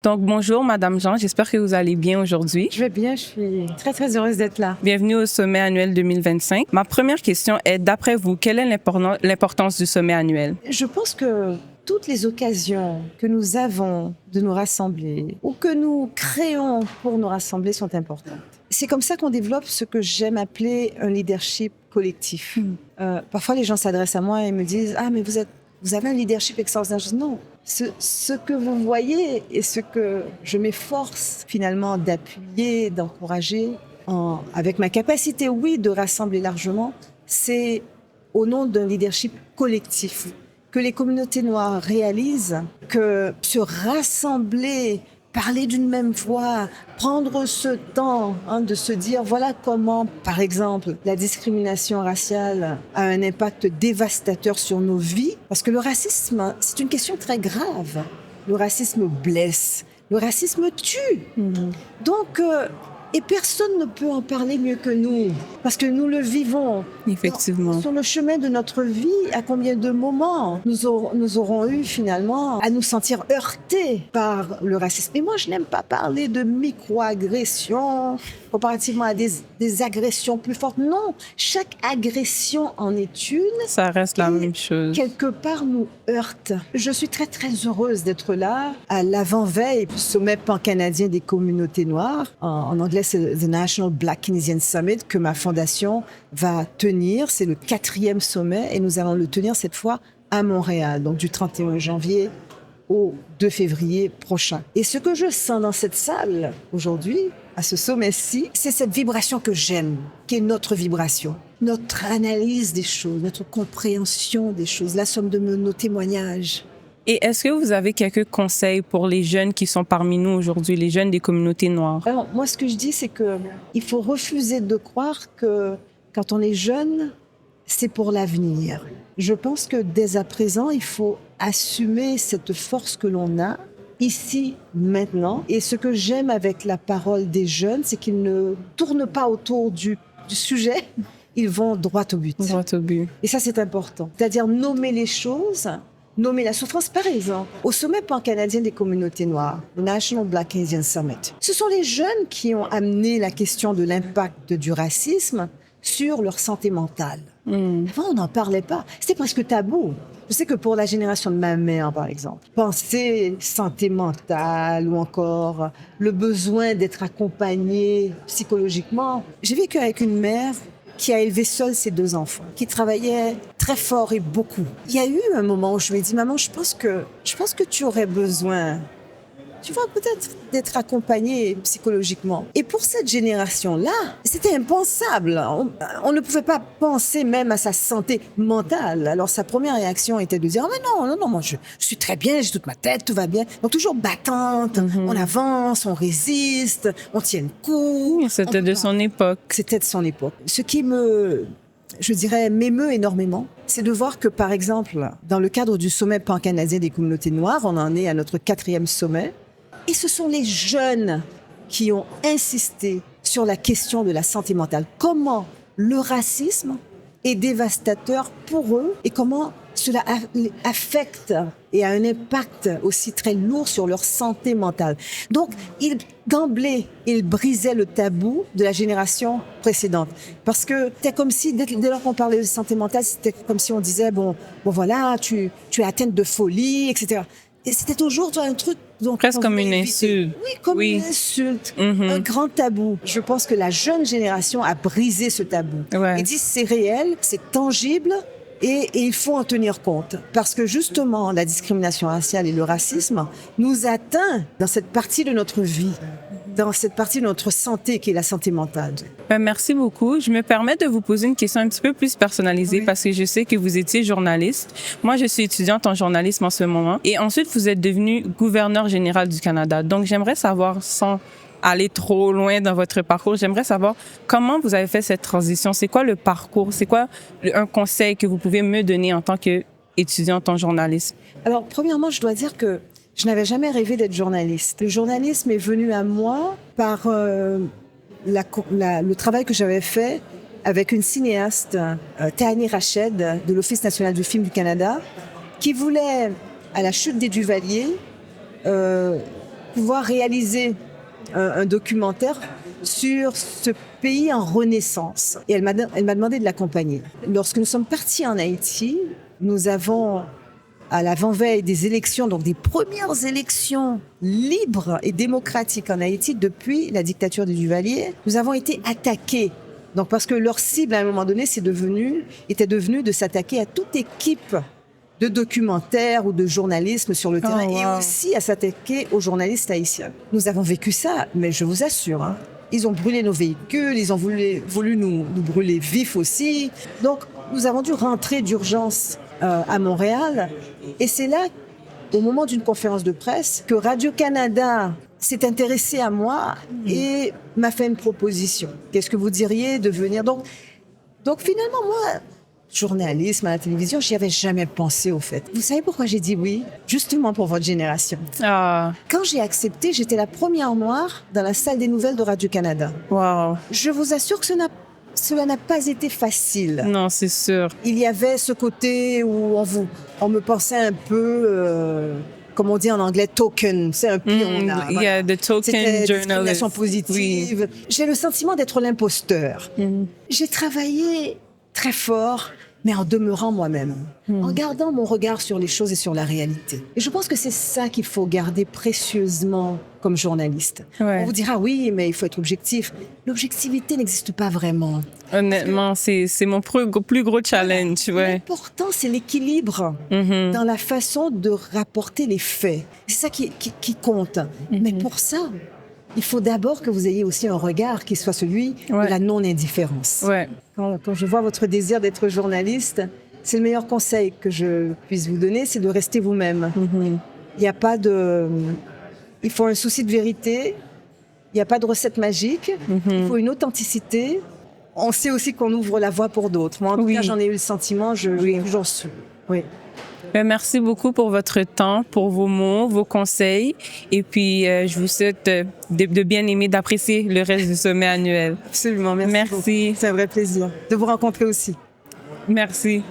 Donc, bonjour, Madame Jean. J'espère que vous allez bien aujourd'hui. Je vais bien, je suis très, très heureuse d'être là. Bienvenue au sommet annuel 2025. Ma première question est, d'après vous, quelle est l'importance du sommet annuel? Je pense que toutes les occasions que nous avons de nous rassembler ou que nous créons pour nous rassembler sont importantes. C'est comme ça qu'on développe ce que j'aime appeler un leadership collectif. Parfois, les gens s'adressent à moi et me disent « Ah, mais vous avez un leadership extraordinaire. » Je dis « Non, ce que vous voyez et ce que je m'efforce finalement d'appuyer, d'encourager, avec ma capacité, oui, de rassembler largement, c'est au nom d'un leadership collectif que les communautés noires réalisent que se rassembler, parler d'une même voix, prendre ce temps de se dire voilà comment, par exemple, la discrimination raciale a un impact dévastateur sur nos vies. Parce que le racisme, c'est une question très grave. Le racisme blesse, le racisme tue. Donc, et personne ne peut en parler mieux que nous, parce que nous le vivons. Effectivement. Sur le chemin de notre vie, à combien de moments nous aurons eu finalement à nous sentir heurtés par le racisme. Et moi, je n'aime pas parler de micro-agressions comparativement à des agressions plus fortes. Non, chaque agression en est une. Ça reste la même chose. Quelque part nous heurte. Je suis très, très heureuse d'être là à l'avant-veille du sommet pan-canadien des communautés noires. En anglais, c'est The National Black Keynesian Summit que ma fondation va tenir. C'est le 4e sommet et nous allons le tenir cette fois à Montréal, donc du 31 janvier au 2 février prochain. Et ce que je sens dans cette salle aujourd'hui, à ce sommet-ci, c'est cette vibration que j'aime, qui est notre vibration, notre analyse des choses, notre compréhension des choses, la somme de nos témoignages. Et est-ce que vous avez quelques conseils pour les jeunes qui sont parmi nous aujourd'hui, les jeunes des communautés noires? Alors, moi, ce que je dis, c'est qu'il faut refuser de croire que quand on est jeune, c'est pour l'avenir. Je pense que dès à présent, il faut assumer cette force que l'on a ici, maintenant. Et ce que j'aime avec la parole des jeunes, c'est qu'ils ne tournent pas autour du sujet, ils vont droit au but. Droit au but. Et ça, c'est important. C'est-à-dire nommer les choses, nommer la souffrance. Par exemple, au sommet pan-canadien des communautés noires, le National Black Keynesian Summit, ce sont les jeunes qui ont amené la question de l'impact du racisme sur leur santé mentale. Avant, on n'en parlait pas. C'était presque tabou. Je sais que pour la génération de ma mère, par exemple, penser santé mentale ou encore le besoin d'être accompagnée psychologiquement. J'ai vécu avec une mère qui a élevé seule ses 2 enfants, qui travaillait très fort et beaucoup. Il y a eu un moment où je lui ai dit, maman, je pense que tu aurais besoin, tu vois, peut-être d'être accompagnée psychologiquement. Et pour cette génération-là, c'était impensable. On ne pouvait pas penser même à sa santé mentale. Alors sa première réaction était de dire « Ah mais non, moi je suis très bien, j'ai toute ma tête, tout va bien. » Donc toujours battante, on avance, on résiste, on tient le coup. C'était de son époque. C'était de son époque. Ce qui je dirais, m'émeut énormément, c'est de voir que, par exemple, dans le cadre du sommet pan-canadien des communautés noires, on en est à notre 4e sommet, et ce sont les jeunes qui ont insisté sur la question de la santé mentale. Comment le racisme est dévastateur pour eux et comment cela affecte et a un impact aussi très lourd sur leur santé mentale. Donc, d'emblée, ils brisaient le tabou de la génération précédente. Parce que c'était comme si, dès lors qu'on parlait de santé mentale, c'était comme si on disait, bon voilà, tu es atteinte de folie, etc. Et c'était toujours un truc... Donc, presque comme une insulte. Oui, comme une insulte. Un grand tabou. Je pense que la jeune génération a brisé ce tabou. Ouais. Et dit c'est réel, c'est tangible et il faut en tenir compte. Parce que justement, la discrimination raciale et le racisme nous atteint dans cette partie de notre vie, dans cette partie de notre santé qui est la santé mentale. Merci beaucoup. Je me permets de vous poser une question un petit peu plus personnalisée parce que je sais que vous étiez journaliste. Moi, je suis étudiante en journalisme en ce moment. Et ensuite, vous êtes devenu gouverneur général du Canada. Donc, j'aimerais savoir, sans aller trop loin dans votre parcours, j'aimerais savoir comment vous avez fait cette transition. C'est quoi le parcours? C'est quoi un conseil que vous pouvez me donner en tant qu'étudiante en journalisme? Alors, premièrement, je dois dire que je n'avais jamais rêvé d'être journaliste. Le journalisme est venu à moi par le travail que j'avais fait avec une cinéaste, Tahani Rached, de l'Office national du film du Canada, qui voulait, à la chute des Duvalier, pouvoir réaliser un documentaire sur ce pays en renaissance. Et elle m'a demandé de l'accompagner. Lorsque nous sommes partis en Haïti, nous avons, à l'avant-veille des élections, donc des premières élections libres et démocratiques en Haïti depuis la dictature de Duvalier, nous avons été attaqués. Donc parce que leur cible, à un moment donné, était devenue de s'attaquer à toute équipe de documentaires ou de journalisme sur le terrain, et aussi à s'attaquer aux journalistes haïtiens. Nous avons vécu ça, mais je vous assure, hein, ils ont brûlé nos véhicules, ils ont voulu nous brûler vifs aussi. Donc, nous avons dû rentrer d'urgence à Montréal. Et c'est là, au moment d'une conférence de presse, que Radio-Canada s'est intéressé à moi et m'a fait une proposition. Qu'est-ce que vous diriez de venir? Donc finalement, moi, journalisme à la télévision, j'y avais jamais pensé au fait. Vous savez pourquoi j'ai dit oui? Justement pour votre génération. Ah. Quand j'ai accepté, j'étais la première noire dans la salle des nouvelles de Radio-Canada. Wow. Je vous assure que cela n'a pas été facile. Non, c'est sûr. Il y avait ce côté où on me pensait un peu, comme on dit en anglais, token. C'est un pion. Il y a the token journalist. Discrimination positive. Oui. J'ai le sentiment d'être l'imposteur. J'ai travaillé très fort, mais en demeurant moi-même, en gardant mon regard sur les choses et sur la réalité. Et je pense que c'est ça qu'il faut garder précieusement comme journaliste. Ouais. On vous dira, oui, mais il faut être objectif. L'objectivité n'existe pas vraiment. Honnêtement, c'est mon plus gros challenge. Ouais. L'important, c'est l'équilibre dans la façon de rapporter les faits. C'est ça qui compte. Mais pour ça, il faut d'abord que vous ayez aussi un regard qui soit celui de la non-indifférence. Ouais. Quand je vois votre désir d'être journaliste, c'est le meilleur conseil que je puisse vous donner, c'est de rester vous-même. Il n'y a pas de... Il faut un souci de vérité, il n'y a pas de recette magique, il faut une authenticité. On sait aussi qu'on ouvre la voie pour d'autres. Moi, en tout cas, j'en ai eu le sentiment, toujours su. Oui. Merci beaucoup pour votre temps, pour vos mots, vos conseils. Et puis, je vous souhaite de bien aimer, d'apprécier le reste du sommet annuel. Absolument, merci. Merci. C'est un vrai plaisir de vous rencontrer aussi. Merci.